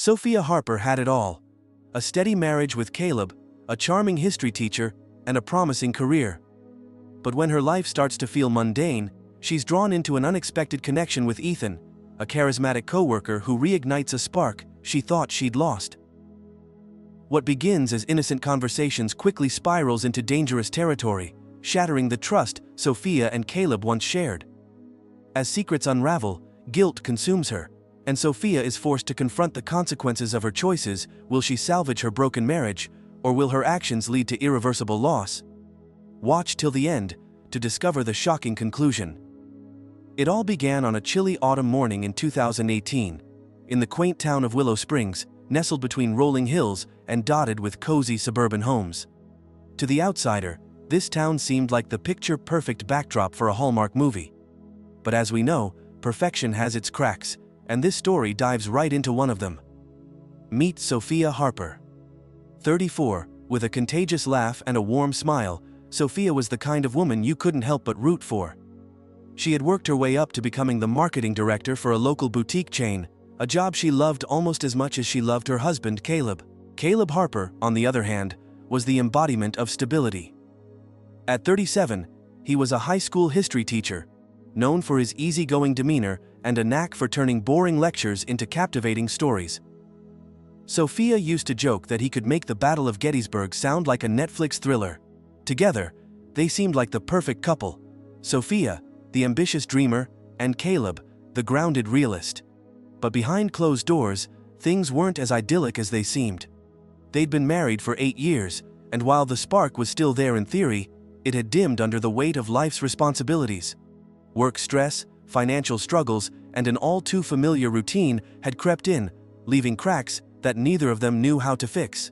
Sophia Harper had it all: a steady marriage with Caleb, a charming history teacher, and a promising career. But when her life starts to feel mundane, she's drawn into an unexpected connection with Ethan, a charismatic coworker who reignites a spark she thought she'd lost. What begins as innocent conversations quickly spirals into dangerous territory, shattering the trust Sophia and Caleb once shared. As secrets unravel, guilt consumes her, and Sophia is forced to confront the consequences of her choices. Will she salvage her broken marriage, or will her actions lead to irreversible loss? Watch till the end to discover the shocking conclusion. It all began on a chilly autumn morning in 2018, in the quaint town of Willow Springs, nestled between rolling hills and dotted with cozy suburban homes. To the outsider, this town seemed like the picture-perfect backdrop for a Hallmark movie. But as we know, perfection has its cracks, and this story dives right into one of them. Meet Sophia Harper. 34, with a contagious laugh and a warm smile, Sophia was the kind of woman you couldn't help but root for. She had worked her way up to becoming the marketing director for a local boutique chain, a job she loved almost as much as she loved her husband Caleb. Caleb Harper, on the other hand, was the embodiment of stability. At 37, he was a high school history teacher, known for his easygoing demeanor and a knack for turning boring lectures into captivating stories. Sophia used to joke that he could make the Battle of Gettysburg sound like a Netflix thriller. Together, they seemed like the perfect couple: Sophia, the ambitious dreamer, and Caleb, the grounded realist. But behind closed doors, things weren't as idyllic as they seemed. They'd been married for 8 years, and while the spark was still there in theory, it had dimmed under the weight of life's responsibilities. Work stress, financial struggles, and an all-too-familiar routine had crept in, leaving cracks that neither of them knew how to fix.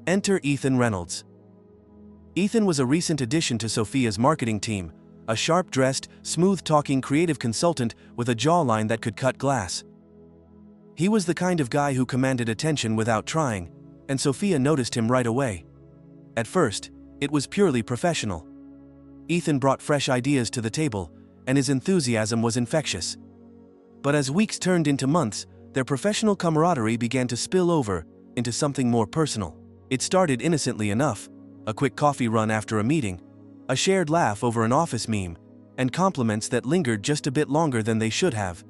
Enter Ethan Reynolds. Ethan was a recent addition to Sophia's marketing team, a sharp-dressed, smooth-talking creative consultant with a jawline that could cut glass. He was the kind of guy who commanded attention without trying, and Sophia noticed him right away. At first, it was purely professional. Ethan brought fresh ideas to the table, and his enthusiasm was infectious. But as weeks turned into months, their professional camaraderie began to spill over into something more personal. It started innocently enough: a quick coffee run after a meeting, a shared laugh over an office meme, and compliments that lingered just a bit longer than they should have.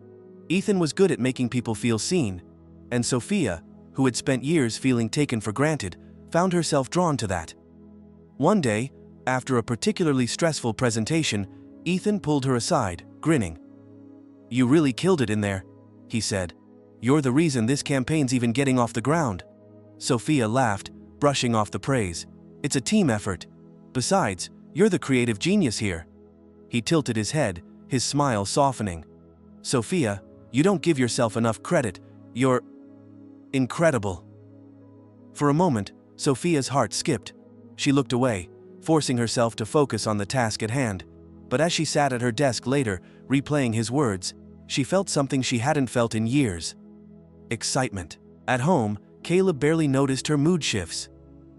Ethan was good at making people feel seen, and Sophia, who had spent years feeling taken for granted, found herself drawn to that. One day, after a particularly stressful presentation, Ethan pulled her aside, grinning. "You really killed it in there," he said. "You're the reason this campaign's even getting off the ground." Sophia laughed, brushing off the praise. "It's a team effort. Besides, you're the creative genius here." He tilted his head, his smile softening. "Sophia, you don't give yourself enough credit. You're incredible." For a moment, Sophia's heart skipped. She looked away, forcing herself to focus on the task at hand. But as she sat at her desk later, replaying his words, she felt something she hadn't felt in years: excitement. At home, Caleb barely noticed her mood shifts.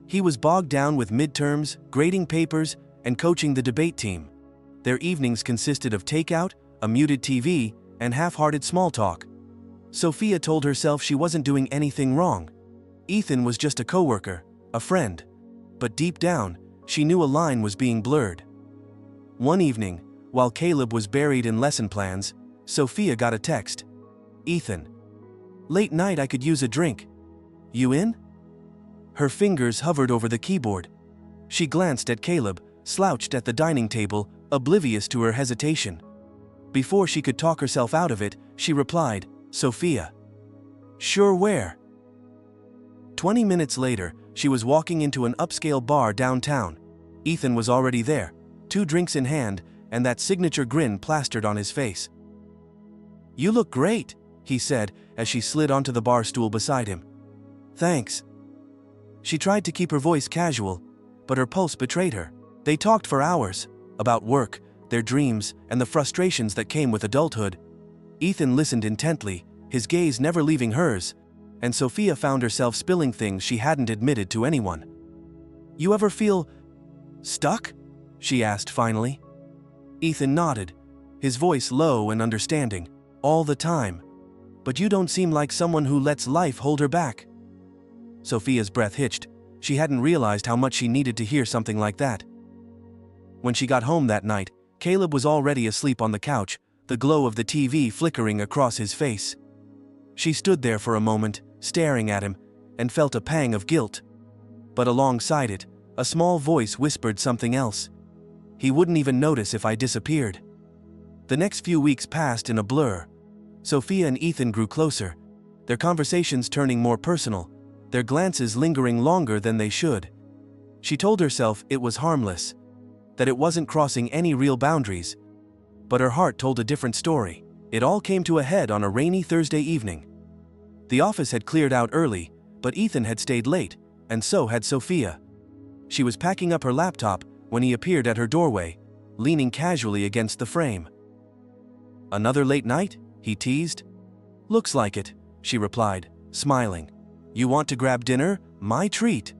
He was bogged down with midterms, grading papers, and coaching the debate team. Their evenings consisted of takeout, a muted TV, and half-hearted small talk. Sophia told herself she wasn't doing anything wrong. Ethan was just a coworker, a friend. But deep down, she knew a line was being blurred. One evening, while Caleb was buried in lesson plans, Sophia got a text. "Ethan. Late night, I could use a drink. You in?" Her fingers hovered over the keyboard. She glanced at Caleb, slouched at the dining table, oblivious to her hesitation. Before she could talk herself out of it, she replied, "Sophia. Sure, where?" 20 minutes later, she was walking into an upscale bar downtown. Ethan was already there, 2 drinks in hand, and that signature grin plastered on his face. "You look great," he said as she slid onto the bar stool beside him. "Thanks." She tried to keep her voice casual, but her pulse betrayed her. They talked for hours, about work, their dreams, and the frustrations that came with adulthood. Ethan listened intently, his gaze never leaving hers, and Sophia found herself spilling things she hadn't admitted to anyone. "You ever feel stuck?" she asked finally. Ethan nodded, his voice low and understanding. "All the time." but you don't seem like someone who lets life hold her back." Sophia's breath hitched. She hadn't realized how much she needed to hear something like that. When she got home that night, Caleb was already asleep on the couch, the glow of the TV flickering across his face. She stood there for a moment, staring at him, and felt a pang of guilt. But alongside it, a small voice whispered something else. "He wouldn't even notice if I disappeared." The next few weeks passed in a blur. Sophia and Ethan grew closer, their conversations turning more personal, their glances lingering longer than they should. She told herself it was harmless, that it wasn't crossing any real boundaries. But her heart told a different story. It all came to a head on a rainy Thursday evening. The office had cleared out early, but Ethan had stayed late, and so had Sophia. She was packing up her laptop when he appeared at her doorway, leaning casually against the frame. "Another late night?" he teased. "Looks like it," she replied, smiling. "You want to grab dinner? My treat."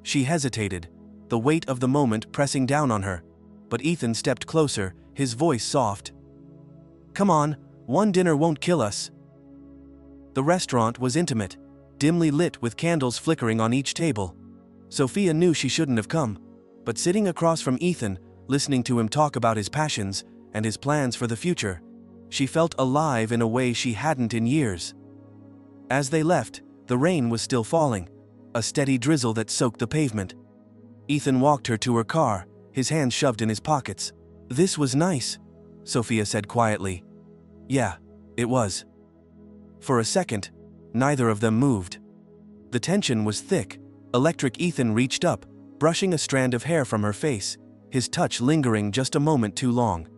She hesitated, the weight of the moment pressing down on her, but Ethan stepped closer, his voice soft. "Come on, one dinner won't kill us." The restaurant was intimate, dimly lit with candles flickering on each table. Sophia knew she shouldn't have come, but sitting across from Ethan, listening to him talk about his passions and his plans for the future, she felt alive in a way she hadn't in years. As they left, the rain was still falling, a steady drizzle that soaked the pavement. Ethan walked her to her car, his hands shoved in his pockets. "This was nice," Sophia said quietly. "Yeah, it was." For a second, neither of them moved. The tension was thick. Electric Ethan reached up, brushing a strand of hair from her face, his touch lingering just a moment too long.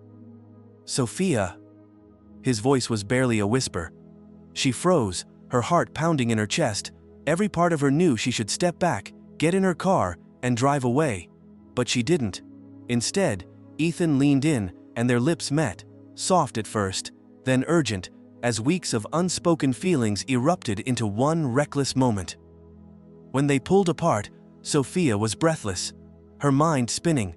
"Sophia." His voice was barely a whisper. She froze, her heart pounding in her chest. Every part of her knew she should step back, get in her car, and drive away. But she didn't. Instead, Ethan leaned in, and their lips met, soft at first, then urgent, as weeks of unspoken feelings erupted into one reckless moment. When they pulled apart, Sophia was breathless, her mind spinning.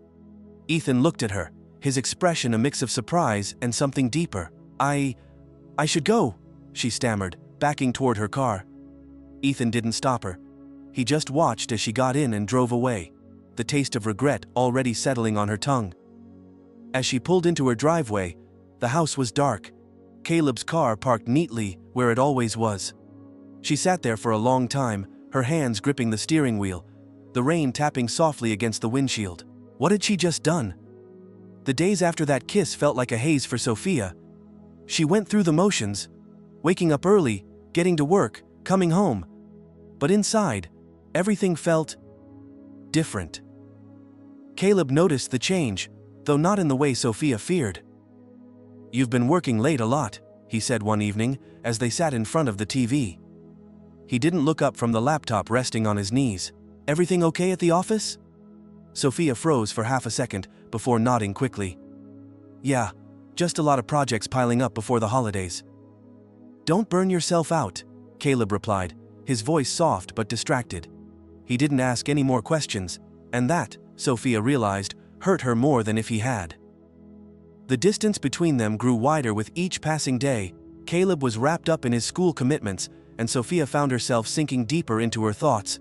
Ethan looked at her, his expression a mix of surprise and something deeper. I should go," she stammered, backing toward her car. Ethan didn't stop her. He just watched as she got in and drove away, the taste of regret already settling on her tongue. As she pulled into her driveway, the house was dark, Caleb's car parked neatly where it always was. She sat there for a long time, her hands gripping the steering wheel, the rain tapping softly against the windshield. What had she just done? The days after that kiss felt like a haze for Sophia. She went through the motions, waking up early, getting to work, coming home. But inside, everything felt different. Caleb noticed the change, though not in the way Sophia feared. "You've been working late a lot," he said one evening, as they sat in front of the TV. He didn't look up from the laptop resting on his knees. "Everything okay at the office?" Sophia froze for half a second, before nodding quickly. "Yeah, just a lot of projects piling up before the holidays." "Don't burn yourself out," Caleb replied, his voice soft but distracted. He didn't ask any more questions, and that, Sophia realized, hurt her more than if he had. The distance between them grew wider with each passing day. Caleb was wrapped up in his school commitments, and Sophia found herself sinking deeper into her thoughts.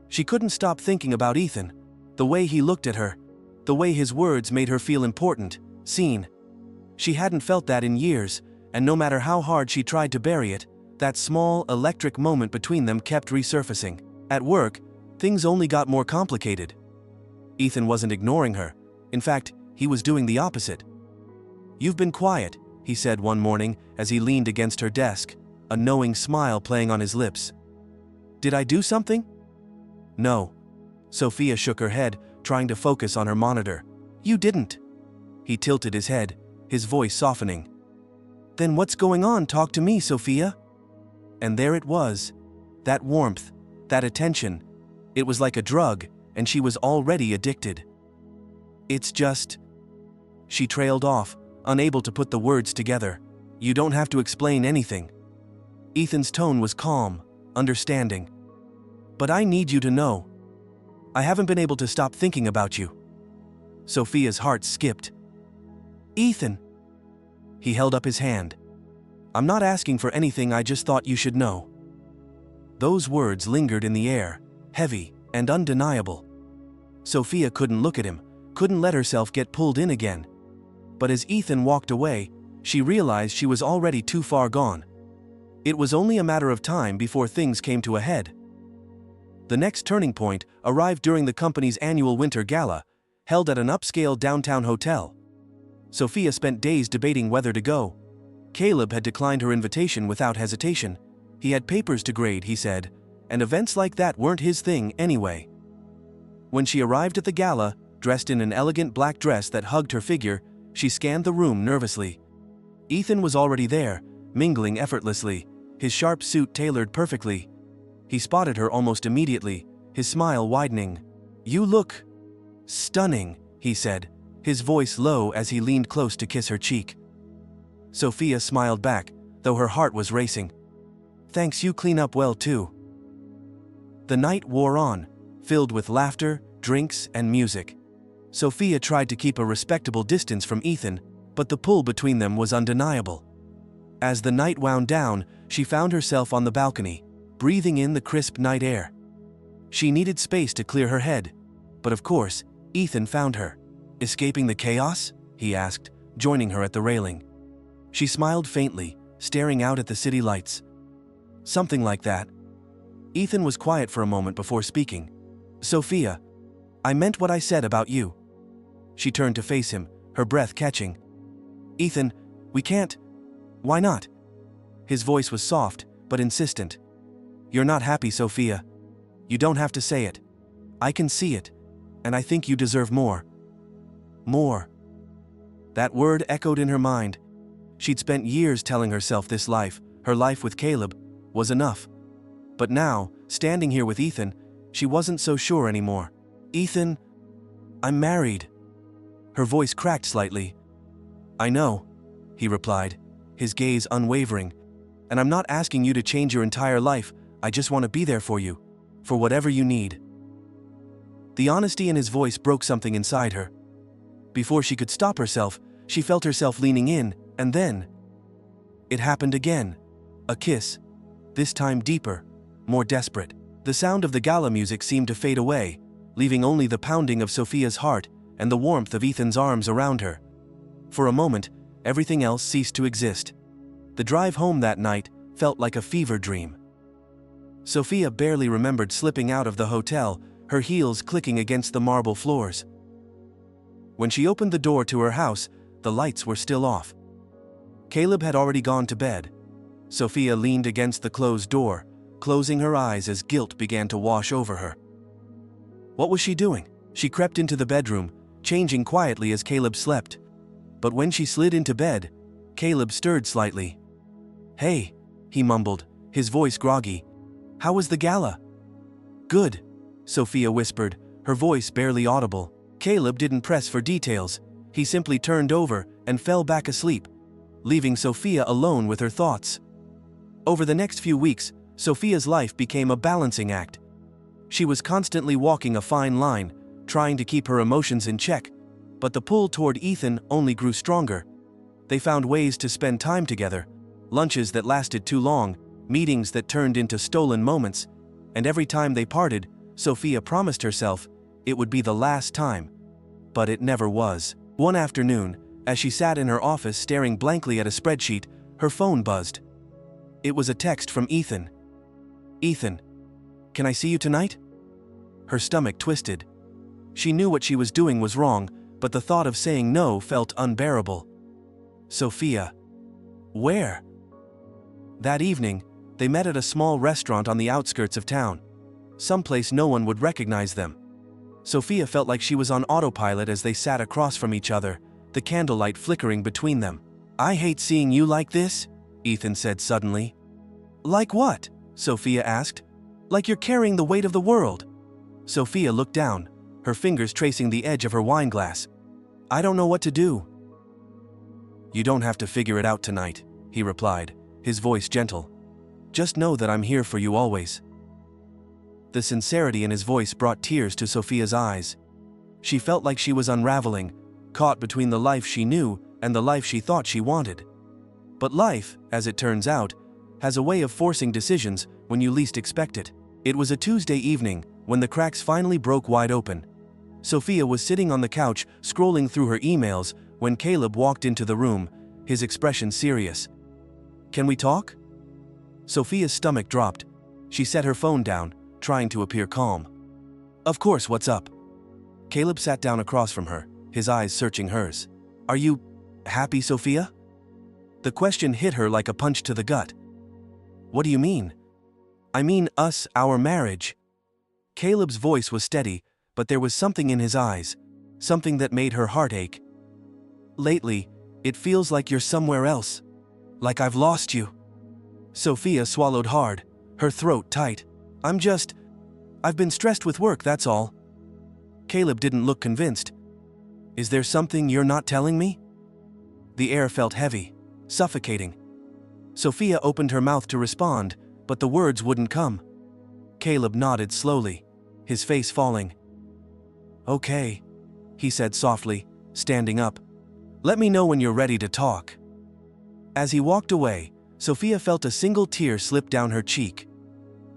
She couldn't stop thinking about Ethan, the way he looked at her, the way his words made her feel important, seen. She hadn't felt that in years, and no matter how hard she tried to bury it, that small, electric moment between them kept resurfacing. At work, things only got more complicated. Ethan wasn't ignoring her. In fact, he was doing the opposite. "You've been quiet," he said one morning as he leaned against her desk, a knowing smile playing on his lips. "Did I do something?" "No." Sophia shook her head, trying to focus on her monitor. "You didn't." He tilted his head, his voice softening. "Then what's going on? Talk to me, Sophia." And there it was. That warmth, that attention. It was like a drug, and she was already addicted. "It's just..." She trailed off, unable to put the words together. "You don't have to explain anything." Ethan's tone was calm, understanding. "But I need you to know. I haven't been able to stop thinking about you." Sophia's heart skipped. "Ethan." He held up his hand. I'm not asking for anything, I just thought you should know." Those words lingered in the air, heavy and undeniable. Sophia couldn't look at him, couldn't let herself get pulled in again. But as Ethan walked away, she realized she was already too far gone. It was only a matter of time before things came to a head. The next turning point arrived during the company's annual winter gala, held at an upscale downtown hotel. Sophia spent days debating whether to go. Caleb had declined her invitation without hesitation. He had papers to grade, he said, and events like that weren't his thing anyway. When she arrived at the gala, dressed in an elegant black dress that hugged her figure, she scanned the room nervously. Ethan was already there, mingling effortlessly, his sharp suit tailored perfectly. He spotted her almost immediately, his smile widening. "You look stunning," he said, his voice low as he leaned close to kiss her cheek. Sophia smiled back, though her heart was racing. "Thanks, you clean up well too." The night wore on, filled with laughter, drinks, and music. Sophia tried to keep a respectable distance from Ethan, but the pull between them was undeniable. As the night wound down, she found herself on the balcony, breathing in the crisp night air. She needed space to clear her head, but of course, Ethan found her. "Escaping the chaos?" he asked, joining her at the railing. She smiled faintly, staring out at the city lights. "Something like that." Ethan was quiet for a moment before speaking. "Sophia, I meant what I said about you." She turned to face him, her breath catching. "Ethan, we can't." "Why not?" His voice was soft, but insistent. "You're not happy, Sophia. You don't have to say it. I can see it, and I think you deserve more." More. That word echoed in her mind. She'd spent years telling herself this life, her life with Caleb, was enough. But now, standing here with Ethan, she wasn't so sure anymore. "Ethan, I'm married." Her voice cracked slightly. "I know," he replied, his gaze unwavering. "And I'm not asking you to change your entire life, I just want to be there for you, for whatever you need." The honesty in his voice broke something inside her. Before she could stop herself, she felt herself leaning in, and then it happened again. A kiss. This time deeper, more desperate. The sound of the gala music seemed to fade away, leaving only the pounding of Sophia's heart and the warmth of Ethan's arms around her. For a moment, everything else ceased to exist. The drive home that night felt like a fever dream. Sophia barely remembered slipping out of the hotel, her heels clicking against the marble floors. When she opened the door to her house, the lights were still off. Caleb had already gone to bed. Sophia leaned against the closed door, closing her eyes as guilt began to wash over her. What was she doing? She crept into the bedroom, changing quietly as Caleb slept. But when she slid into bed, Caleb stirred slightly. "Hey," he mumbled, his voice groggy. "How was the gala?" "Good," Sophia whispered, her voice barely audible. Caleb didn't press for details. He simply turned over and fell back asleep, leaving Sophia alone with her thoughts. Over the next few weeks, Sophia's life became a balancing act. She was constantly walking a fine line, trying to keep her emotions in check, but the pull toward Ethan only grew stronger. They found ways to spend time together, lunches that lasted too long, meetings that turned into stolen moments, and every time they parted, Sophia promised herself it would be the last time. But it never was. One afternoon, as she sat in her office staring blankly at a spreadsheet, her phone buzzed. It was a text from Ethan. "Ethan, can I see you tonight?" Her stomach twisted. She knew what she was doing was wrong, but the thought of saying no felt unbearable. "Sophia. Where?" That evening, they met at a small restaurant on the outskirts of town. Someplace no one would recognize them. Sophia felt like she was on autopilot as they sat across from each other, the candlelight flickering between them. "I hate seeing you like this," Ethan said suddenly. "Like what?" Sophia asked. "Like you're carrying the weight of the world." Sophia looked down, her fingers tracing the edge of her wineglass. "I don't know what to do." "You don't have to figure it out tonight," he replied, his voice gentle. "Just know that I'm here for you always." The sincerity in his voice brought tears to Sophia's eyes. She felt like she was unraveling, caught between the life she knew and the life she thought she wanted. But life, as it turns out, has a way of forcing decisions when you least expect it. It was a Tuesday evening when the cracks finally broke wide open. Sophia was sitting on the couch scrolling through her emails when Caleb walked into the room, his expression serious. "Can we talk?" Sophia's stomach dropped. She set her phone down, trying to appear calm. "Of course, what's up?" Caleb sat down across from her, his eyes searching hers. "Are you happy, Sophia?" The question hit her like a punch to the gut. "What do you mean?" "I mean us, our marriage." Caleb's voice was steady, but there was something in his eyes, something that made her heart ache. "Lately, it feels like you're somewhere else. Like I've lost you." Sophia swallowed hard, her throat tight. I've been stressed with work, that's all." Caleb didn't look convinced. "Is there something you're not telling me?" The air felt heavy, suffocating. Sophia opened her mouth to respond, but the words wouldn't come. Caleb nodded slowly, his face falling. "Okay," he said softly, standing up. "Let me know when you're ready to talk." As he walked away, Sophia felt a single tear slip down her cheek.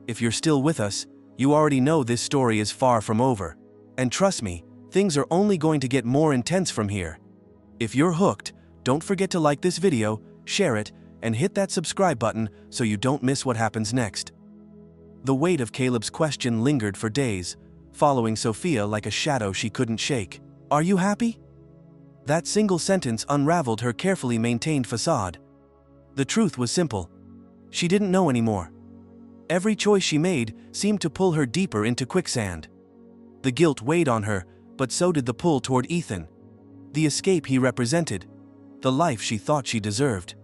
"If you're still with us, you already know this story is far from over. And trust me, things are only going to get more intense from here. If you're hooked, don't forget to like this video, share it, and hit that subscribe button so you don't miss what happens next." The weight of Caleb's question lingered for days, following Sophia like a shadow she couldn't shake. "Are you happy?" That single sentence unraveled her carefully maintained facade. The truth was simple. She didn't know anymore. Every choice she made seemed to pull her deeper into quicksand. The guilt weighed on her, but so did the pull toward Ethan. The escape he represented. The life she thought she deserved.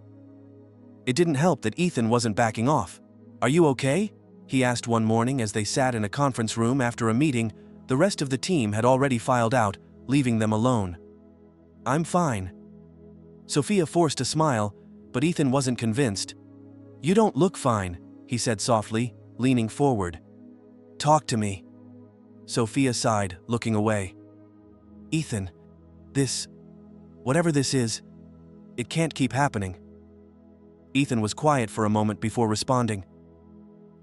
It didn't help that Ethan wasn't backing off. "Are you okay?" he asked one morning as they sat in a conference room after a meeting. The rest of the team had already filed out, leaving them alone. "I'm fine." Sophia forced a smile, but Ethan wasn't convinced. "You don't look fine," he said softly, leaning forward. "Talk to me." Sophia sighed, looking away. "Ethan, whatever this is, it can't keep happening." Ethan was quiet for a moment before responding.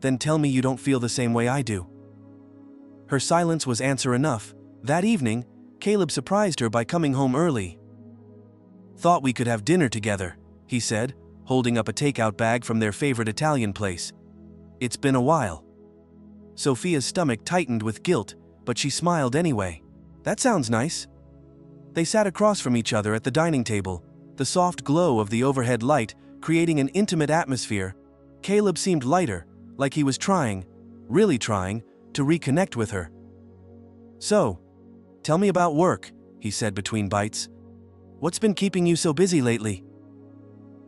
"Then tell me you don't feel the same way I do." Her silence was answer enough. That evening, Caleb surprised her by coming home early. "Thought we could have dinner together," he said, holding up a takeout bag from their favorite Italian place. "It's been a while." Sophia's stomach tightened with guilt, but she smiled anyway. "That sounds nice." They sat across from each other at the dining table, the soft glow of the overhead light creating an intimate atmosphere. Caleb seemed lighter, like he was trying, really trying, to reconnect with her. "So, tell me about work," he said between bites. "What's been keeping you so busy lately?"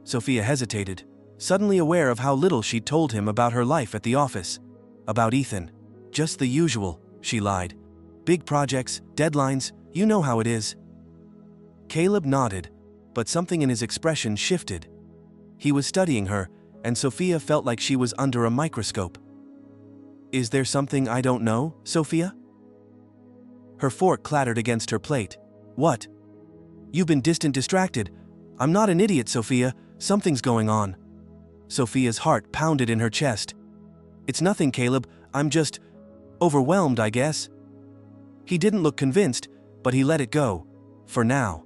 Sophia hesitated, suddenly aware of how little she'd told him about her life at the office. About Ethan. "Just the usual," she lied. "Big projects, deadlines, you know how it is." Caleb nodded, but something in his expression shifted. He was studying her, and Sophia felt like she was under a microscope. "Is there something I don't know, Sophia?" Her fork clattered against her plate. "What?" "You've been distracted. I'm not an idiot, Sophia. Something's going on." Sophia's heart pounded in her chest. "It's nothing, Caleb. I'm just overwhelmed, I guess." He didn't look convinced, but he let it go. For now.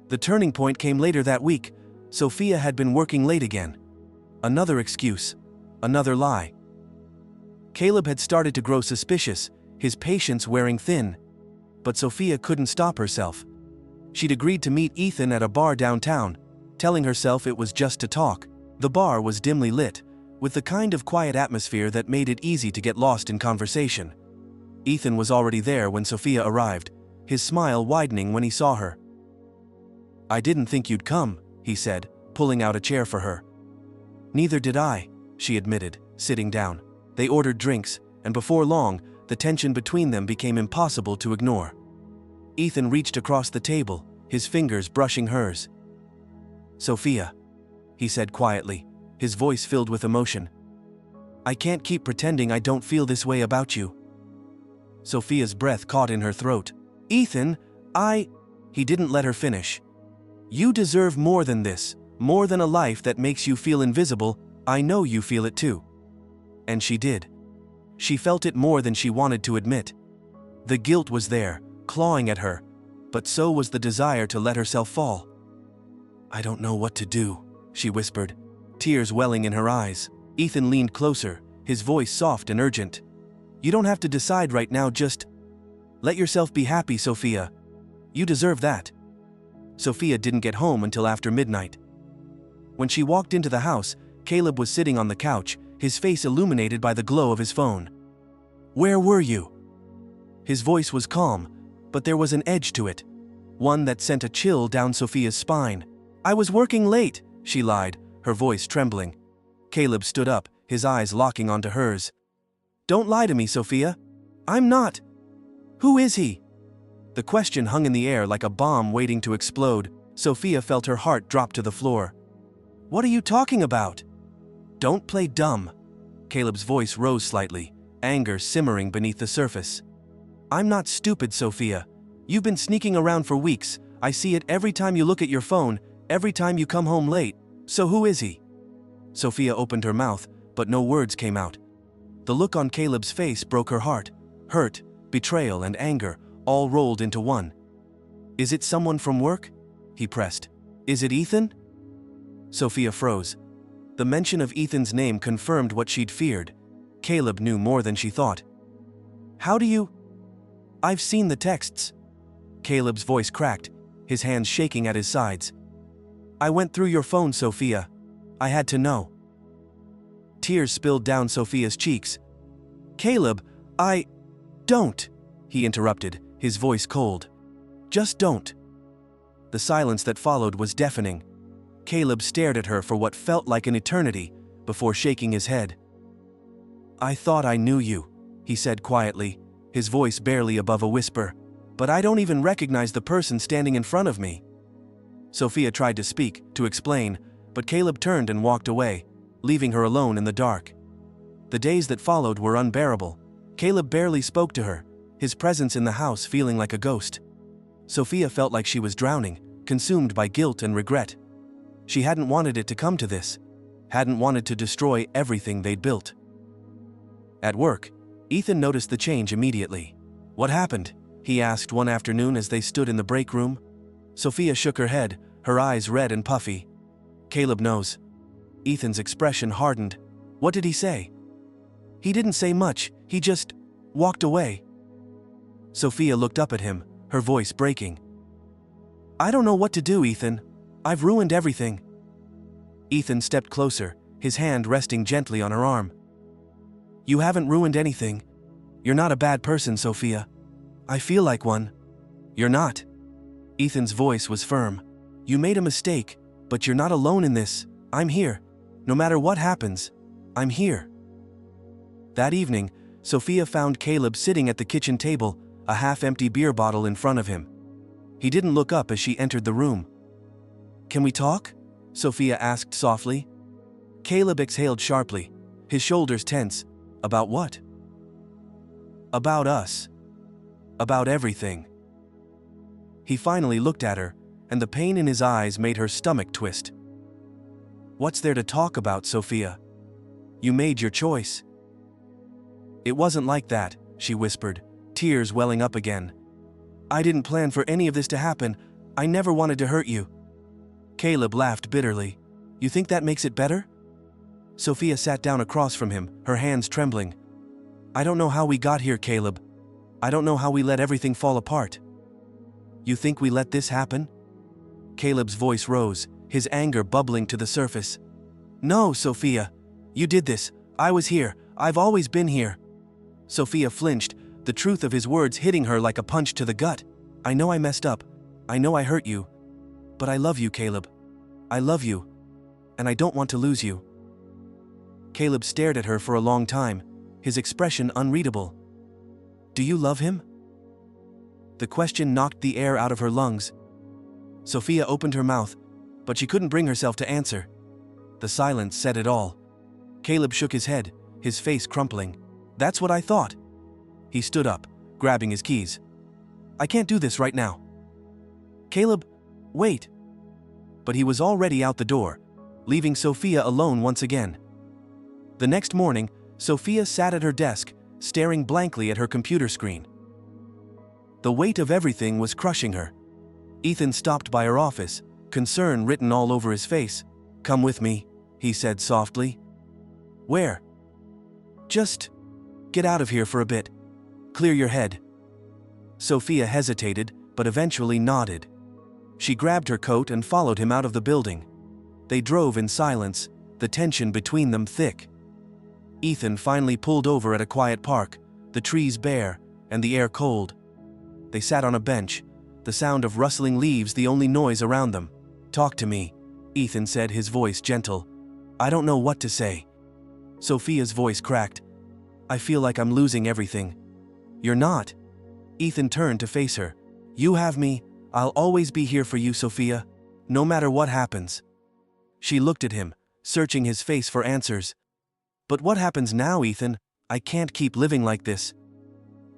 The turning point came later that week. Sophia had been working late again. Another excuse. Another lie. Caleb had started to grow suspicious, his patience wearing thin. But Sophia couldn't stop herself. She'd agreed to meet Ethan at a bar downtown, telling herself it was just to talk. The bar was dimly lit, with the kind of quiet atmosphere that made it easy to get lost in conversation. Ethan was already there when Sophia arrived, his smile widening when he saw her. "I didn't think you'd come," he said, pulling out a chair for her. "Neither did I," she admitted, sitting down. They ordered drinks, and before long, the tension between them became impossible to ignore. Ethan reached across the table, his fingers brushing hers. "Sophia," he said quietly, his voice filled with emotion. "I can't keep pretending I don't feel this way about you." Sophia's breath caught in her throat. "Ethan, He didn't let her finish. "You deserve more than this," More than a life that makes you feel invisible, I know you feel it too. And she did. She felt it more than she wanted to admit. The guilt was there, clawing at her, but so was the desire to let herself fall. I don't know what to do, she whispered, tears welling in her eyes. Ethan leaned closer, his voice soft and urgent. You don't have to decide right now, just let yourself be happy, Sophia. You deserve that. Sophia didn't get home until after midnight. When she walked into the house, Caleb was sitting on the couch, his face illuminated by the glow of his phone. Where were you? His voice was calm, but there was an edge to it, one that sent a chill down Sophia's spine. I was working late, she lied, her voice trembling. Caleb stood up, his eyes locking onto hers. Don't lie to me, Sophia. I'm not. Who is he? The question hung in the air like a bomb waiting to explode. Sophia felt her heart drop to the floor. What are you talking about? Don't play dumb. Caleb's voice rose slightly, anger simmering beneath the surface. I'm not stupid, Sophia. You've been sneaking around for weeks. I see it every time you look at your phone, every time you come home late. So who is he? Sophia opened her mouth, but no words came out. The look on Caleb's face broke her heart. Hurt, betrayal, and anger, all rolled into one. Is it someone from work? He pressed. Is it Ethan? Sophia froze. The mention of Ethan's name confirmed what she'd feared. Caleb knew more than she thought. How do you? I've seen the texts. Caleb's voice cracked, his hands shaking at his sides. I went through your phone, Sophia. I had to know. Tears spilled down Sophia's cheeks. Caleb, don't, he interrupted, his voice cold. Just don't. The silence that followed was deafening. Caleb stared at her for what felt like an eternity, before shaking his head. I thought I knew you, he said quietly, his voice barely above a whisper, but I don't even recognize the person standing in front of me. Sophia tried to speak, to explain, but Caleb turned and walked away, leaving her alone in the dark. The days that followed were unbearable. Caleb barely spoke to her, his presence in the house feeling like a ghost. Sophia felt like she was drowning, consumed by guilt and regret. She hadn't wanted it to come to this, hadn't wanted to destroy everything they'd built. At work, Ethan noticed the change immediately. What happened? He asked one afternoon as they stood in the break room. Sophia shook her head, her eyes red and puffy. Caleb knows. Ethan's expression hardened. What did he say? He didn't say much, he just walked away. Sophia looked up at him, her voice breaking. I don't know what to do, Ethan. I've ruined everything. Ethan stepped closer, his hand resting gently on her arm. You haven't ruined anything. You're not a bad person, Sophia. I feel like one. You're not. Ethan's voice was firm. You made a mistake, but you're not alone in this. I'm here. No matter what happens, I'm here. That evening, Sophia found Caleb sitting at the kitchen table, a half-empty beer bottle in front of him. He didn't look up as she entered the room. Can we talk? Sophia asked softly. Caleb exhaled sharply, his shoulders tense. About what? About us. About everything. He finally looked at her, and the pain in his eyes made her stomach twist. What's there to talk about, Sophia? You made your choice. It wasn't like that, she whispered, tears welling up again. I didn't plan for any of this to happen. I never wanted to hurt you. Caleb laughed bitterly. You think that makes it better? Sophia sat down across from him, her hands trembling. I don't know how we got here, Caleb. I don't know how we let everything fall apart. You think we let this happen? Caleb's voice rose, his anger bubbling to the surface. No, Sophia. You did this. I was here. I've always been here. Sophia flinched, the truth of his words hitting her like a punch to the gut. I know I messed up. I know I hurt you. But I love you, Caleb. I love you. And I don't want to lose you. Caleb stared at her for a long time, his expression unreadable. Do you love him? The question knocked the air out of her lungs. Sophia opened her mouth, but she couldn't bring herself to answer. The silence said it all. Caleb shook his head, his face crumpling. That's what I thought. He stood up, grabbing his keys. I can't do this right now. Caleb, wait. but he was already out the door, leaving Sophia alone once again. The next morning, Sophia sat at her desk, staring blankly at her computer screen. The weight of everything was crushing her. Ethan stopped by her office, concern written all over his face. "Come with me," he said softly. "Where?" "Just get out of here for a bit. Clear your head." Sophia hesitated, but eventually nodded. She grabbed her coat and followed him out of the building. They drove in silence, the tension between them thick. Ethan finally pulled over at a quiet park, the trees bare, and the air cold. They sat on a bench, the sound of rustling leaves the only noise around them. "Talk to me," Ethan said, his voice gentle. "I don't know what to say." Sophia's voice cracked. "I feel like I'm losing everything." "You're not." Ethan turned to face her. "You have me. I'll always be here for you, Sophia, no matter what happens." She looked at him, searching his face for answers. "But what happens now, Ethan? I can't keep living like this."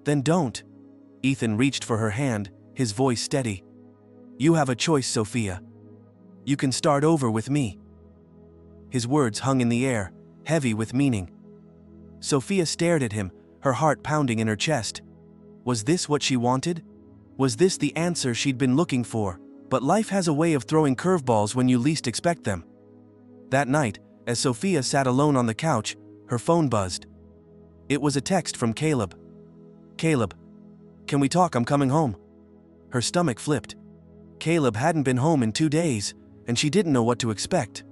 "Then don't." Ethan reached for her hand, his voice steady. "You have a choice, Sophia. You can start over with me." His words hung in the air, heavy with meaning. Sophia stared at him, her heart pounding in her chest. Was this what she wanted? Was this the answer she'd been looking for? But life has a way of throwing curveballs when you least expect them. That night, as Sophia sat alone on the couch, her phone buzzed. It was a text from Caleb. "Caleb, can we talk? I'm coming home." Her stomach flipped. Caleb hadn't been home in 2 days, and she didn't know what to expect.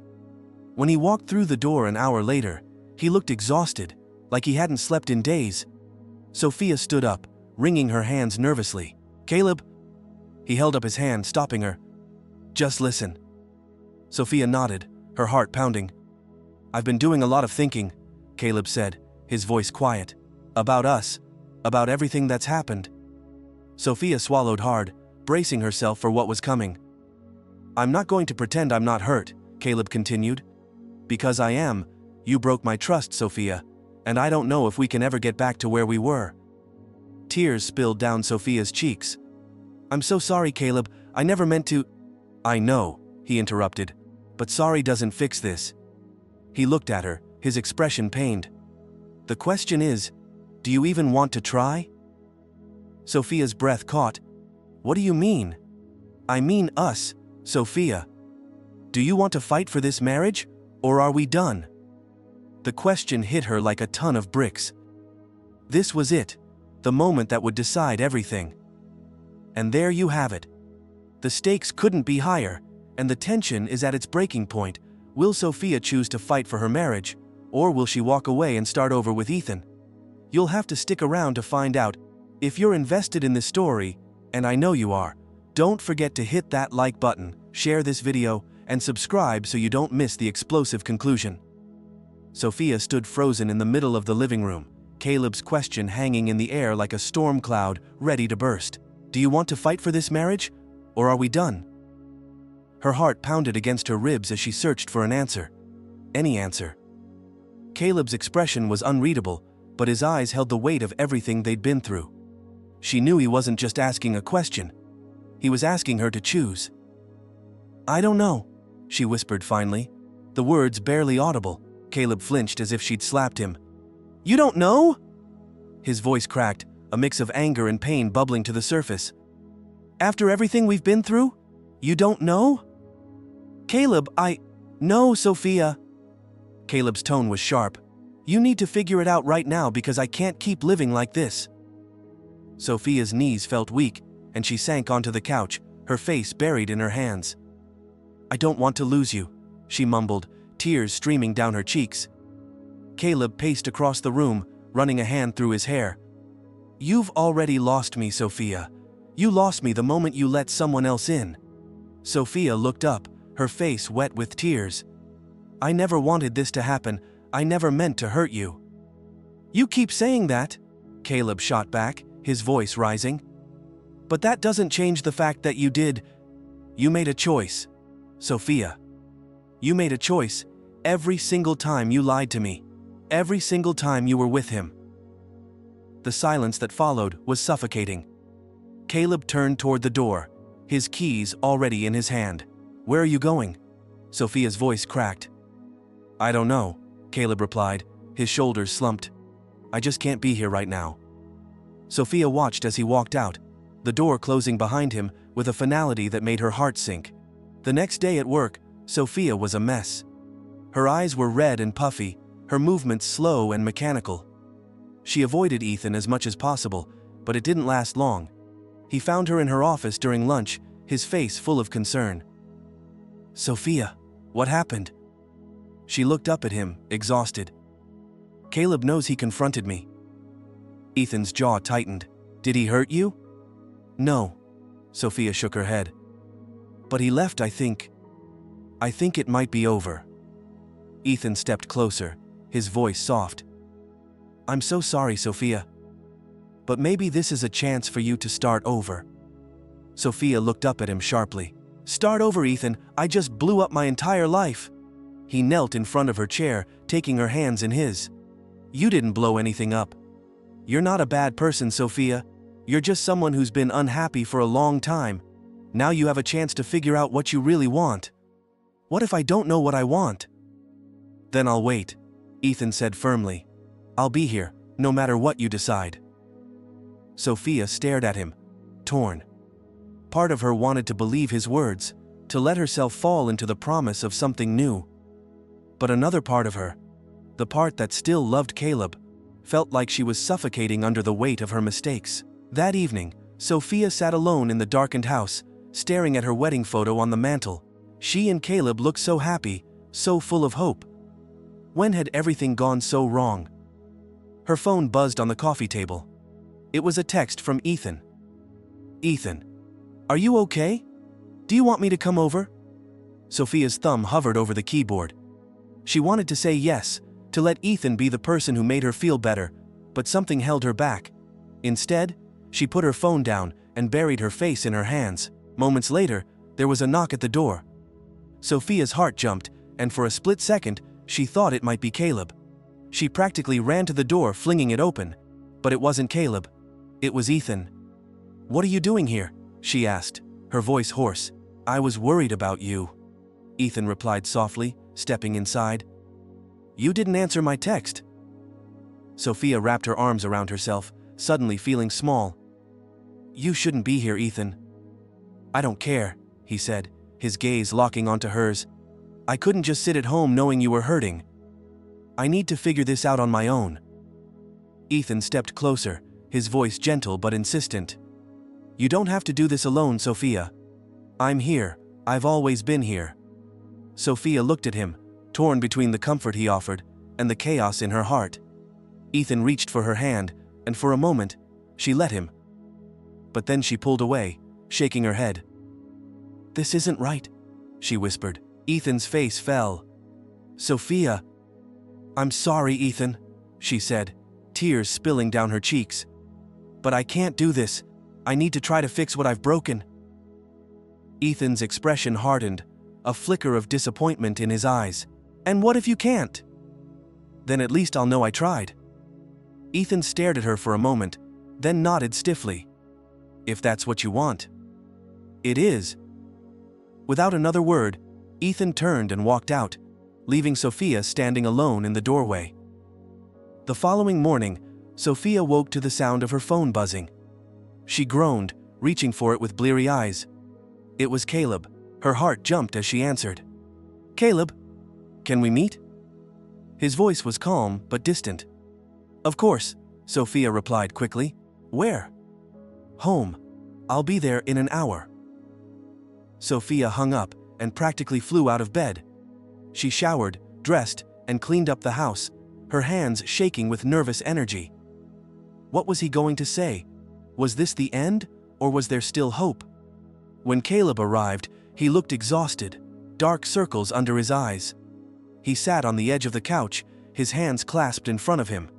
When he walked through the door an hour later, he looked exhausted, like he hadn't slept in days. Sophia stood up, wringing her hands nervously. "Caleb?" He held up his hand, stopping her. "Just listen." Sophia nodded, her heart pounding. "I've been doing a lot of thinking," Caleb said, his voice quiet. "About us, about everything that's happened." Sophia swallowed hard, bracing herself for what was coming. "I'm not going to pretend I'm not hurt," Caleb continued. "Because I am. You broke my trust, Sophia, and I don't know if we can ever get back to where we were." Tears spilled down Sophia's cheeks. "I'm so sorry, Caleb. I never meant to—" "I know," he interrupted, "but sorry doesn't fix this." He looked at her, his expression pained. "The question is, do you even want to try?" Sophia's breath caught. "What do you mean?" "I mean us, Sophia. Do you want to fight for this marriage, or are we done?" The question hit her like a ton of bricks. This was it, the moment that would decide everything. And there you have it. The stakes couldn't be higher, and the tension is at its breaking point. Will Sophia choose to fight for her marriage, or will she walk away and start over with Ethan? You'll have to stick around to find out. If you're invested in this story, and I know you are, don't forget to hit that like button, share this video, and subscribe so you don't miss the explosive conclusion. Sophia stood frozen in the middle of the living room, Caleb's question hanging in the air like a storm cloud, ready to burst. "Do you want to fight for this marriage, or are we done?" Her heart pounded against her ribs as she searched for an answer. Any answer. Caleb's expression was unreadable, but his eyes held the weight of everything they'd been through. She knew he wasn't just asking a question. He was asking her to choose. "I don't know," she whispered finally, the words barely audible. Caleb flinched as if she'd slapped him. "You don't know?" His voice cracked, a mix of anger and pain bubbling to the surface. "After everything we've been through? You don't know?" "Caleb, No, Sophia." Caleb's tone was sharp. "You need to figure it out right now because I can't keep living like this." Sophia's knees felt weak, and she sank onto the couch, her face buried in her hands. "I don't want to lose you," she mumbled, tears streaming down her cheeks. Caleb paced across the room, running a hand through his hair. "You've already lost me, Sophia. You lost me the moment you let someone else in." Sophia looked up, her face wet with tears. "I never wanted this to happen. I never meant to hurt you." "You keep saying that," Caleb shot back, his voice rising. "But that doesn't change the fact that you did. You made a choice, Sophia. You made a choice every single time you lied to me, every single time you were with him." The silence that followed was suffocating. Caleb turned toward the door, his keys already in his hand. Where are you going? Sophia's voice cracked. I don't know, Caleb replied, his shoulders slumped. I just can't be here right now. Sophia watched as he walked out, the door closing behind him with a finality that made her heart sink. The next day at work, Sophia was a mess. Her eyes were red and puffy, her movements slow and mechanical. She avoided Ethan as much as possible, but it didn't last long. He found her in her office during lunch, his face full of concern. Sophia, what happened? She looked up at him, exhausted. Caleb knows he confronted me. Ethan's jaw tightened. Did he hurt you? No. Sophia shook her head. But he left, I think. I think it might be over. Ethan stepped closer, his voice soft. I'm so sorry, Sophia. But maybe this is a chance for you to start over. Sophia looked up at him sharply. Start over, Ethan. I just blew up my entire life. He knelt in front of her chair, taking her hands in his. You didn't blow anything up. You're not a bad person, Sophia. You're just someone who's been unhappy for a long time. Now you have a chance to figure out what you really want. What if I don't know what I want? Then I'll wait, Ethan said firmly. I'll be here, no matter what you decide. Sophia stared at him, torn. Part of her wanted to believe his words, to let herself fall into the promise of something new. But another part of her, the part that still loved Caleb, felt like she was suffocating under the weight of her mistakes. That evening, Sophia sat alone in the darkened house, staring at her wedding photo on the mantel. She and Caleb looked so happy, so full of hope. When had everything gone so wrong? Her phone buzzed on the coffee table. It was a text from Ethan. Ethan, are you okay? Do you want me to come over? Sophia's thumb hovered over the keyboard. She wanted to say yes, to let Ethan be the person who made her feel better, but something held her back. Instead, she put her phone down and buried her face in her hands. Moments later, there was a knock at the door. Sophia's heart jumped, and for a split second, she thought it might be Caleb. She practically ran to the door, flinging it open. But it wasn't Caleb. It was Ethan. What are you doing here? She asked, her voice hoarse. I was worried about you, Ethan replied softly, stepping inside. You didn't answer my text. Sophia wrapped her arms around herself, suddenly feeling small. You shouldn't be here, Ethan. I don't care, he said, his gaze locking onto hers. I couldn't just sit at home knowing you were hurting. I need to figure this out on my own. Ethan stepped closer, his voice gentle but insistent. You don't have to do this alone, Sophia. I'm here. I've always been here. Sophia looked at him, torn between the comfort he offered and the chaos in her heart. Ethan reached for her hand, and for a moment, she let him. But then she pulled away, shaking her head. This isn't right, she whispered. Ethan's face fell. Sophia. I'm sorry, Ethan, she said, tears spilling down her cheeks. But I can't do this. I need to try to fix what I've broken. Ethan's expression hardened, a flicker of disappointment in his eyes. And what if you can't? Then at least I'll know I tried. Ethan stared at her for a moment, then nodded stiffly. If that's what you want. It is. Without another word, Ethan turned and walked out, leaving Sophia standing alone in the doorway. The following morning, Sophia woke to the sound of her phone buzzing. She groaned, reaching for it with bleary eyes. It was Caleb. Her heart jumped as she answered. Caleb, can we meet? His voice was calm but distant. Of course, Sophia replied quickly. Where? Home. I'll be there in an hour. Sophia hung up and practically flew out of bed. She showered, dressed, and cleaned up the house, her hands shaking with nervous energy. What was he going to say? Was this the end, or was there still hope? When Caleb arrived, he looked exhausted, dark circles under his eyes. He sat on the edge of the couch, his hands clasped in front of him.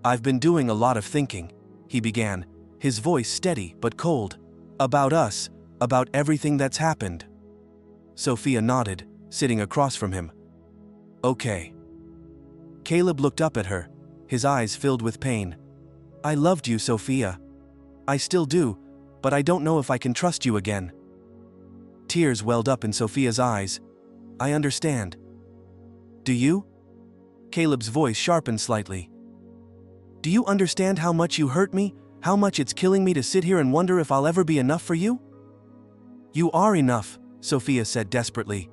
I've been doing a lot of thinking, he began, his voice steady but cold. About us, about everything that's happened. Sophia nodded, sitting across from him. Okay. Caleb looked up at her, his eyes filled with pain. I loved you, Sophia. I still do, but I don't know if I can trust you again. Tears welled up in Sophia's eyes. I understand. Do you? Caleb's voice sharpened slightly. Do you understand how much you hurt me? How much it's killing me to sit here and wonder if I'll ever be enough for you? You are enough, Sophia said desperately.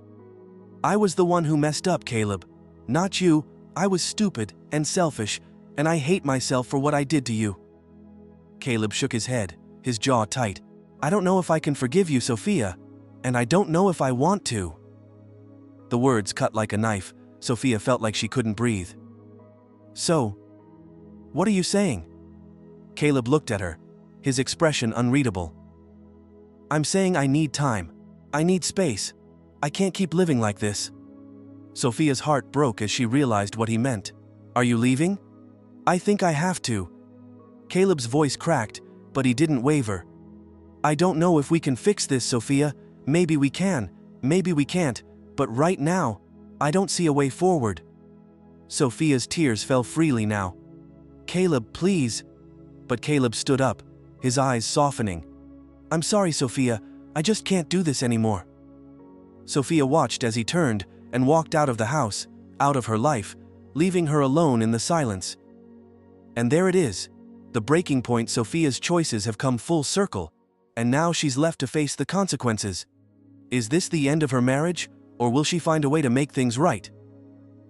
I was the one who messed up, Caleb. Not you. I was stupid and selfish, and I hate myself for what I did to you. Caleb shook his head, his jaw tight. I don't know if I can forgive you, Sophia, and I don't know if I want to. The words cut like a knife. Sophia felt like she couldn't breathe. So, what are you saying? Caleb looked at her, his expression unreadable. I'm saying I need time. I need space. I can't keep living like this. Sophia's heart broke as she realized what he meant. Are you leaving? I think I have to. Caleb's voice cracked, but he didn't waver. I don't know if we can fix this, Sophia. Maybe we can, maybe we can't, but right now, I don't see a way forward. Sophia's tears fell freely now. Caleb, please. But Caleb stood up, his eyes softening. I'm sorry, Sophia, I just can't do this anymore. Sophia watched as he turned and walked out of the house, out of her life, leaving her alone in the silence. And there it is, the breaking point. Sophia's choices have come full circle, and now she's left to face the consequences. Is this the end of her marriage, or will she find a way to make things right?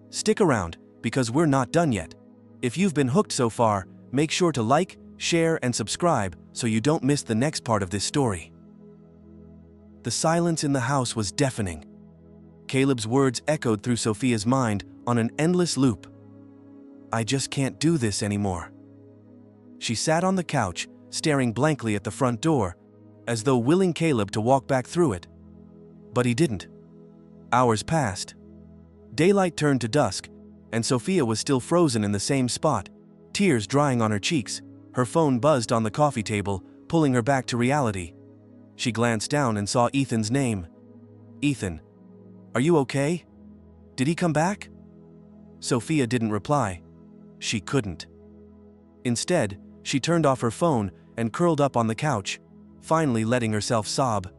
Stick around, because we're not done yet. If you've been hooked so far, make sure to like, share, and subscribe so you don't miss the next part of this story. The silence in the house was deafening. Caleb's words echoed through Sophia's mind on an endless loop. I just can't do this anymore. She sat on the couch, staring blankly at the front door, as though willing Caleb to walk back through it. But he didn't. Hours passed. Daylight turned to dusk, and Sophia was still frozen in the same spot, tears drying on her cheeks. Her phone buzzed on the coffee table, pulling her back to reality. She glanced down and saw Ethan's name. Ethan. Are you okay? Did he come back? Sophia didn't reply. She couldn't. Instead, she turned off her phone and curled up on the couch, finally letting herself sob.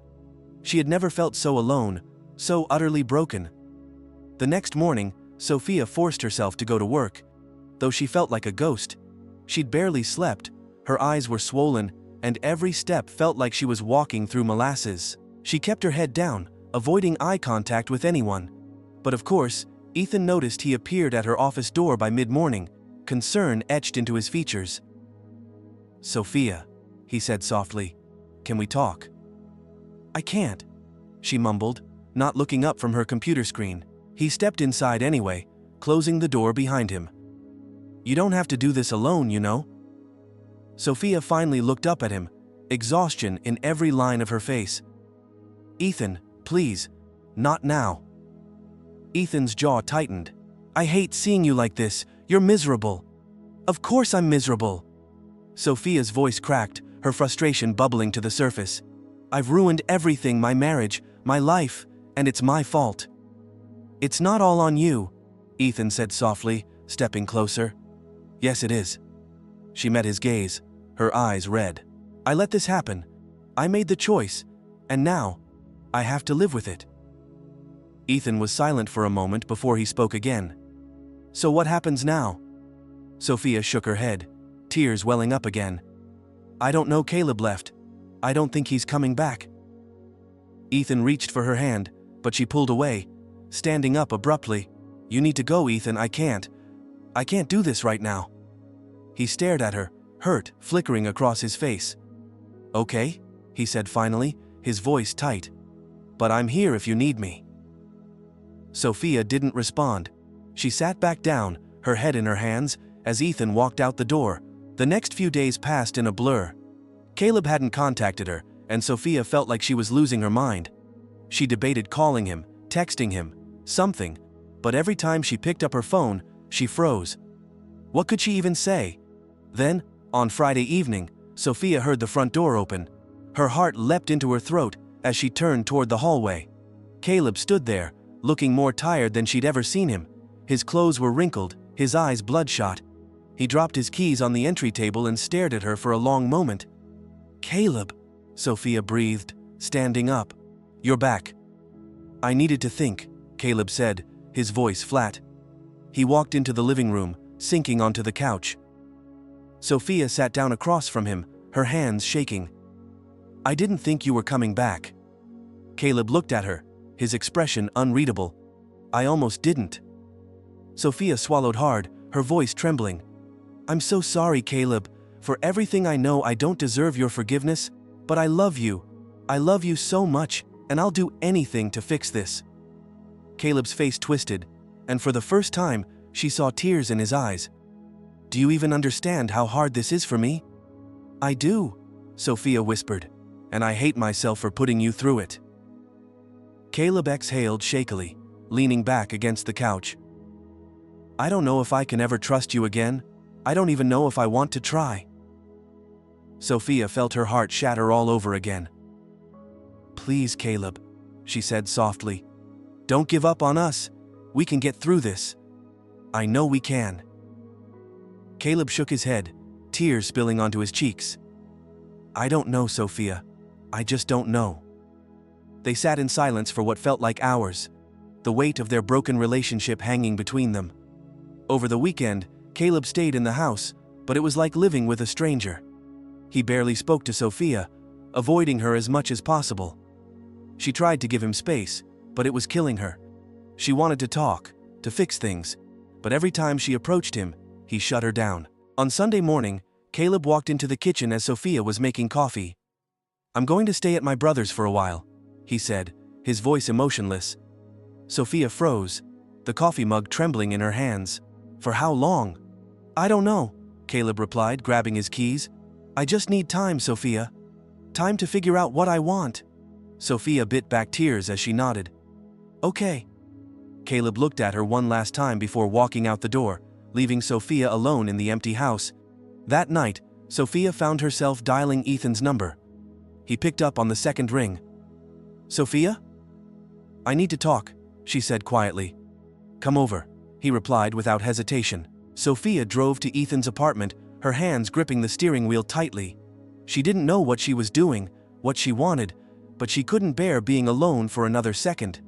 She had never felt so alone, so utterly broken. The next morning, Sophia forced herself to go to work. Though she felt like a ghost, she'd barely slept, her eyes were swollen, and every step felt like she was walking through molasses. She kept her head down, avoiding eye contact with anyone. But of course, Ethan noticed he appeared at her office door by mid-morning, concern etched into his features. Sophia, he said softly, can we talk? I can't, she mumbled, not looking up from her computer screen. He stepped inside anyway, closing the door behind him. You don't have to do this alone, you know. Sophia finally looked up at him, exhaustion in every line of her face. Ethan, please, not now. Ethan's jaw tightened. I hate seeing you like this, you're miserable. Of course I'm miserable. Sophia's voice cracked, her frustration bubbling to the surface. I've ruined everything, my marriage, my life, and it's my fault. It's not all on you, Ethan said softly, stepping closer. Yes, it is. She met his gaze, her eyes red. I let this happen. I made the choice, and now, I have to live with it. Ethan was silent for a moment before he spoke again. So what happens now? Sophia shook her head, tears welling up again. I don't know. Caleb left. I don't think he's coming back. Ethan reached for her hand, but she pulled away, standing up abruptly. You need to go, Ethan. I can't do this right now. He stared at her, hurt flickering across his face. Okay, he said finally, his voice tight. But I'm here if you need me. Sophia didn't respond. She sat back down, her head in her hands, as Ethan walked out the door. The next few days passed in a blur. Caleb hadn't contacted her, and Sophia felt like she was losing her mind. She debated calling him, texting him, something, but every time she picked up her phone, she froze. What could she even say? Then, on Friday evening, Sophia heard the front door open. Her heart leapt into her throat as she turned toward the hallway. Caleb stood there, looking more tired than she'd ever seen him. His clothes were wrinkled, his eyes bloodshot. He dropped his keys on the entry table and stared at her for a long moment. Caleb, Sophia breathed, standing up. You're back. I needed to think, Caleb said, his voice flat. He walked into the living room, sinking onto the couch. Sophia sat down across from him, her hands shaking. I didn't think you were coming back. Caleb looked at her, his expression unreadable. I almost didn't. Sophia swallowed hard, her voice trembling. I'm so sorry, Caleb. For everything I know, I don't deserve your forgiveness, but I love you. I love you so much, and I'll do anything to fix this. Caleb's face twisted, and for the first time, she saw tears in his eyes. Do you even understand how hard this is for me? I do, Sophia whispered, and I hate myself for putting you through it. Caleb exhaled shakily, leaning back against the couch. I don't know if I can ever trust you again. I don't even know if I want to try. Sophia felt her heart shatter all over again. Please, Caleb, she said softly. Don't give up on us. We can get through this. I know we can. Caleb shook his head, tears spilling onto his cheeks. I don't know, Sophia. I just don't know. They sat in silence for what felt like hours, the weight of their broken relationship hanging between them. Over the weekend, Caleb stayed in the house, but it was like living with a stranger. He barely spoke to Sophia, avoiding her as much as possible. She tried to give him space, but it was killing her. She wanted to talk, to fix things, but every time she approached him, he shut her down. On Sunday morning, Caleb walked into the kitchen as Sophia was making coffee. I'm going to stay at my brother's for a while, he said, his voice emotionless. Sophia froze, the coffee mug trembling in her hands. For how long? I don't know, Caleb replied, grabbing his keys. I just need time, Sophia. Time to figure out what I want. Sophia bit back tears as she nodded. Okay. Caleb looked at her one last time before walking out the door, leaving Sophia alone in the empty house. That night, Sophia found herself dialing Ethan's number. He picked up on the second ring. Sophia? I need to talk, she said quietly. Come over, he replied without hesitation. Sophia drove to Ethan's apartment, her hands gripping the steering wheel tightly. She didn't know what she was doing, what she wanted, but she couldn't bear being alone for another second.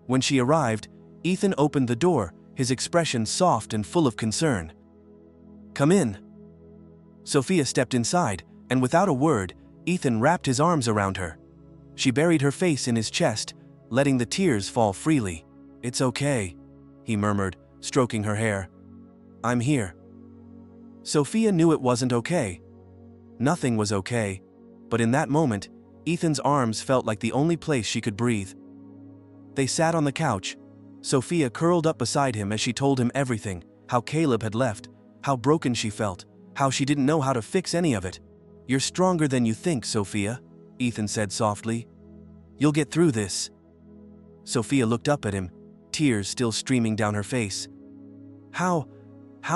When she arrived, Ethan opened the door, his expression soft and full of concern. Come in. Sophia stepped inside, and without a word, Ethan wrapped his arms around her. She buried her face in his chest, letting the tears fall freely. It's okay, he murmured, stroking her hair. I'm here. Sophia knew it wasn't okay. Nothing was okay, but in that moment, Ethan's arms felt like the only place she could breathe. They sat on the couch, Sophia curled up beside him as she told him everything, how Caleb had left, how broken she felt, how she didn't know how to fix any of it. You're stronger than you think, Sophia, Ethan said softly. You'll get through this. Sophia looked up at him, tears still streaming down her face. How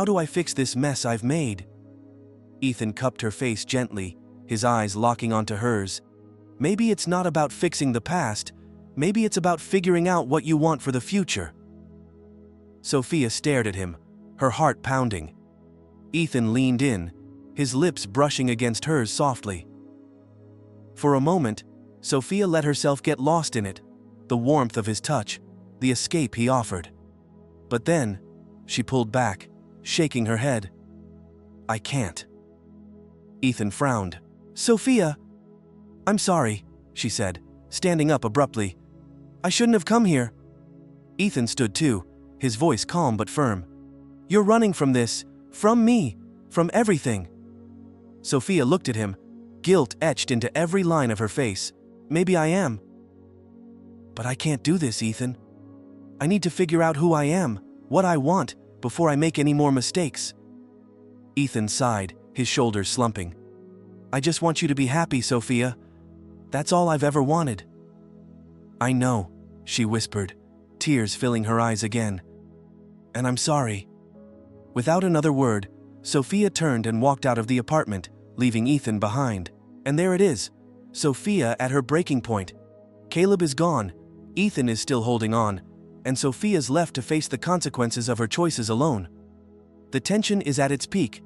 do I fix this mess I've made? Ethan cupped her face gently, his eyes locking onto hers. Maybe it's not about fixing the past, maybe it's about figuring out what you want for the future. Sophia stared at him, her heart pounding. Ethan leaned in, his lips brushing against hers softly. For a moment, Sophia let herself get lost in it, the warmth of his touch, the escape he offered. But then, she pulled back, shaking her head. I can't. Ethan frowned. Sophia! I'm sorry, she said, standing up abruptly. I shouldn't have come here. Ethan stood too, his voice calm but firm. You're running from this, from me, from everything. Sophia looked at him, guilt etched into every line of her face. Maybe I am. But I can't do this, Ethan. I need to figure out who I am, what I want, before I make any more mistakes. Ethan sighed, his shoulders slumping. I just want you to be happy, Sophia. That's all I've ever wanted. I know, she whispered, tears filling her eyes again. And I'm sorry. Without another word, Sophia turned and walked out of the apartment, leaving Ethan behind. And there it is, Sophia at her breaking point. Caleb is gone, Ethan is still holding on, and Sophia's left to face the consequences of her choices alone. The tension is at its peak,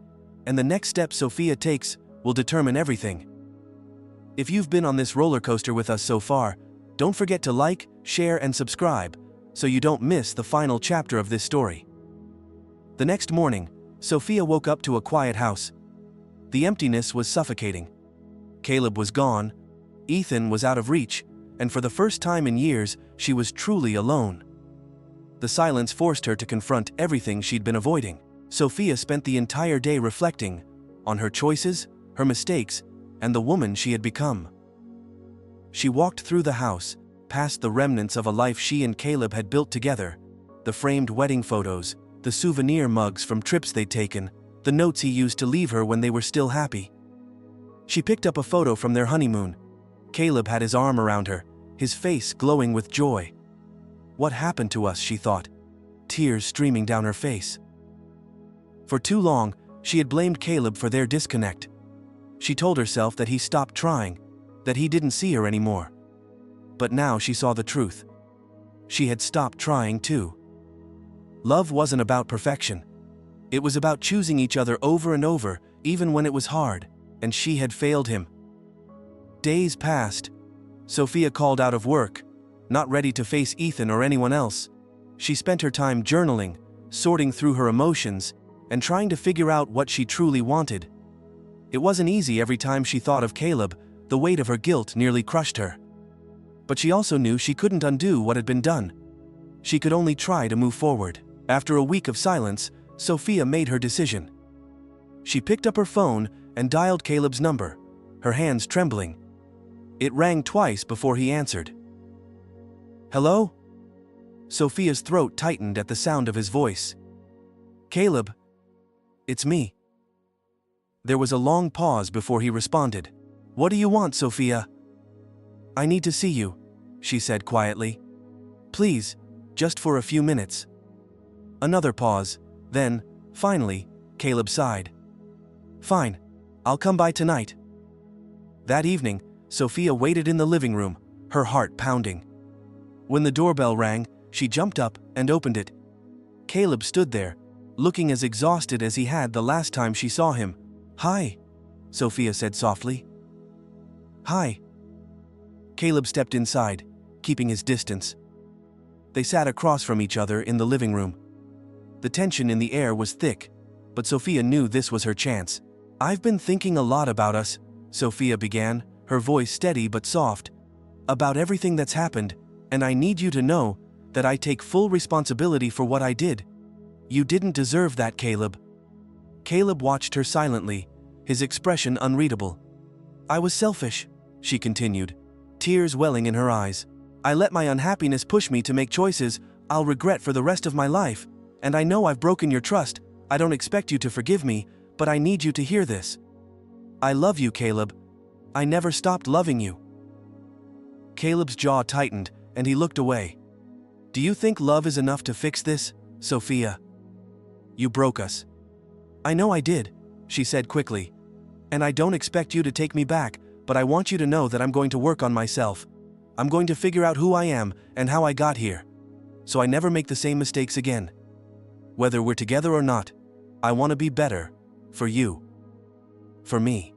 and the next step Sophia takes will determine everything. If you've been on this roller coaster with us so far, Don't forget to like, share, and subscribe so you don't miss the final chapter of this story. The next morning, Sophia woke up to a quiet house. The emptiness was suffocating. Caleb was gone, Ethan was out of reach, and for the first time in years, she was truly alone. The silence forced her to confront everything she'd been avoiding. Sophia spent the entire day reflecting on her choices, her mistakes, and the woman she had become. She walked through the house, past the remnants of a life she and Caleb had built together, the framed wedding photos, the souvenir mugs from trips they'd taken, the notes he used to leave her when they were still happy. She picked up a photo from their honeymoon. Caleb had his arm around her, his face glowing with joy. What happened to us, she thought, tears streaming down her face. For too long, she had blamed Caleb for their disconnect. She told herself that he stopped trying, that he didn't see her anymore. But now she saw the truth. She had stopped trying too. Love wasn't about perfection. It was about choosing each other over and over, even when it was hard, and she had failed him. Days passed. Sophia called out of work, not ready to face Ethan or anyone else. She spent her time journaling, sorting through her emotions, and trying to figure out what she truly wanted. It wasn't easy every time she thought of Caleb. The weight of her guilt nearly crushed her. But she also knew she couldn't undo what had been done. She could only try to move forward. After a week of silence, Sophia made her decision. She picked up her phone and dialed Caleb's number, her hands trembling. It rang twice before he answered. "Hello?" Sophia's throat tightened at the sound of his voice. "Caleb, it's me." There was a long pause before he responded. "What do you want, Sophia?" "I need to see you," she said quietly. "Please, just for a few minutes." Another pause, then, finally, Caleb sighed. "Fine, I'll come by tonight." That evening, Sophia waited in the living room, her heart pounding. When the doorbell rang, she jumped up and opened it. Caleb stood there, looking as exhausted as he had the last time she saw him. "Hi," Sophia said softly. "Hi." Caleb stepped inside, keeping his distance. They sat across from each other in the living room. The tension in the air was thick, but Sophia knew this was her chance. "I've been thinking a lot about us," Sophia began, her voice steady but soft. "About everything that's happened, and I need you to know that I take full responsibility for what I did. You didn't deserve that, Caleb." Caleb watched her silently, his expression unreadable. "I was selfish," she continued, tears welling in her eyes. "I let my unhappiness push me to make choices I'll regret for the rest of my life, and I know I've broken your trust. I don't expect you to forgive me, but I need you to hear this. I love you, Caleb. I never stopped loving you." Caleb's jaw tightened, and he looked away. "Do you think love is enough to fix this, Sophia? You broke us." "I know I did," she said quickly. "And I don't expect you to take me back, but I want you to know that I'm going to work on myself. I'm going to figure out who I am and how I got here, so I never make the same mistakes again. Whether we're together or not, I want to be better, for you. For me."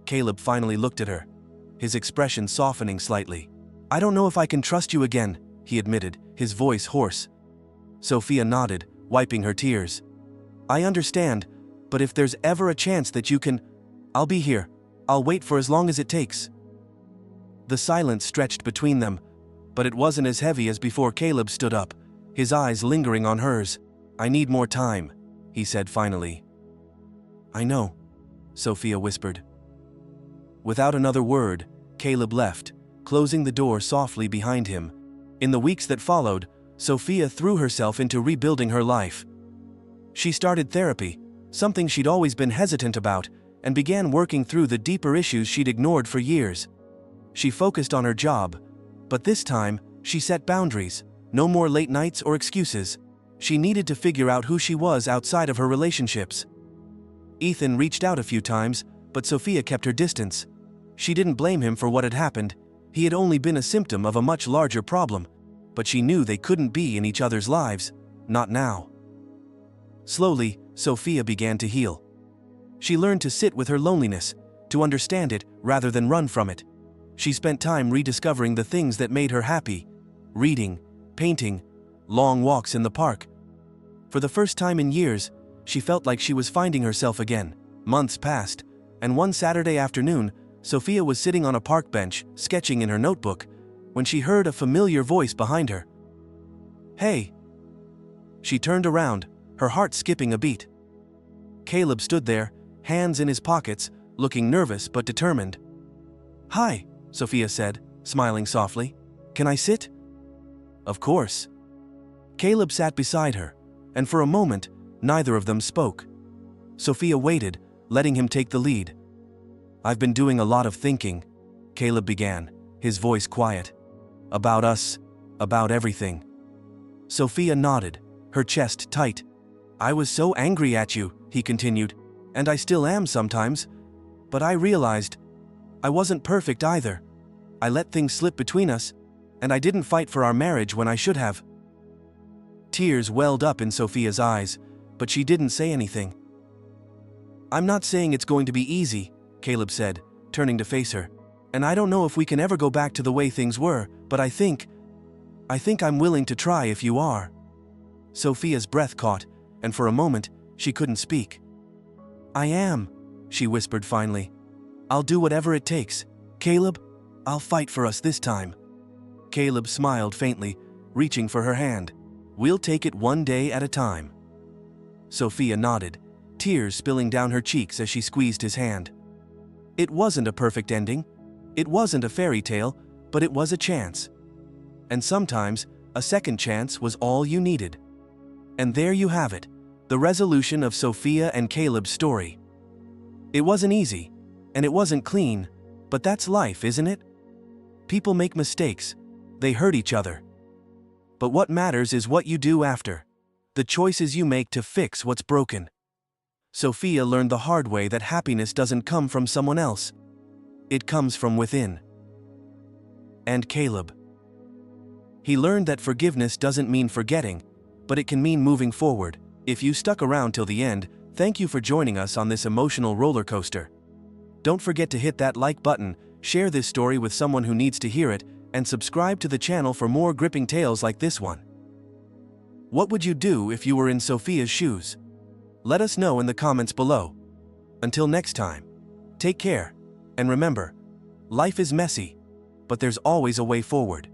Caleb finally looked at her, his expression softening slightly. "I don't know if I can trust you again," he admitted, his voice hoarse. Sophia nodded, wiping her tears. "I understand, but if there's ever a chance that you can, I'll be here. I'll wait for as long as it takes." The silence stretched between them, but it wasn't as heavy as before. Caleb stood up, his eyes lingering on hers. "I need more time," he said finally. "I know," Sophia whispered. Without another word, Caleb left, closing the door softly behind him. In the weeks that followed, Sophia threw herself into rebuilding her life. She started therapy, something she'd always been hesitant about, and began working through the deeper issues she'd ignored for years. She focused on her job, but this time, she set boundaries. No more late nights or excuses. She needed to figure out who she was outside of her relationships. Ethan reached out a few times, but Sophia kept her distance. She didn't blame him for what had happened. He had only been a symptom of a much larger problem, but she knew they couldn't be in each other's lives, not now. Slowly, Sophia began to heal. She learned to sit with her loneliness, to understand it rather than run from it. She spent time rediscovering the things that made her happy: reading, painting, long walks in the park. For the first time in years, she felt like she was finding herself again. Months passed, and one Saturday afternoon, Sophia was sitting on a park bench, sketching in her notebook, when she heard a familiar voice behind her. "Hey!" She turned around, her heart skipping a beat. Caleb stood there, hands in his pockets, looking nervous but determined. "Hi," Sophia said, smiling softly. "Can I sit?" "Of course." Caleb sat beside her, and for a moment, neither of them spoke. Sophia waited, letting him take the lead. "I've been doing a lot of thinking," Caleb began, his voice quiet. "About us, about everything." Sophia nodded, her chest tight. "I was so angry at you," he continued, "and I still am sometimes. But I realized I wasn't perfect either. I let things slip between us, and I didn't fight for our marriage when I should have." Tears welled up in Sophia's eyes, but she didn't say anything. "I'm not saying it's going to be easy," Caleb said, turning to face her. "And I don't know if we can ever go back to the way things were, but I think I'm willing to try if you are." Sophia's breath caught, and for a moment, she couldn't speak. "I am," she whispered finally. "I'll do whatever it takes. Caleb, I'll fight for us this time." Caleb smiled faintly, reaching for her hand. "We'll take it one day at a time." Sophia nodded, tears spilling down her cheeks as she squeezed his hand. It wasn't a perfect ending. It wasn't a fairy tale, but it was a chance. And sometimes, a second chance was all you needed. And there you have it, the resolution of Sophia and Caleb's story. It wasn't easy, and it wasn't clean, but that's life, isn't it? People make mistakes, they hurt each other. But what matters is what you do after, the choices you make to fix what's broken. Sophia learned the hard way that happiness doesn't come from someone else. It comes from within. And Caleb. He learned that forgiveness doesn't mean forgetting, but it can mean moving forward. If you stuck around till the end, thank you for joining us on this emotional roller coaster. Don't forget to hit that like button, share this story with someone who needs to hear it, and subscribe to the channel for more gripping tales like this one. What would you do if you were in Sophia's shoes? Let us know in the comments below. Until next time, take care, and remember, life is messy, but there's always a way forward.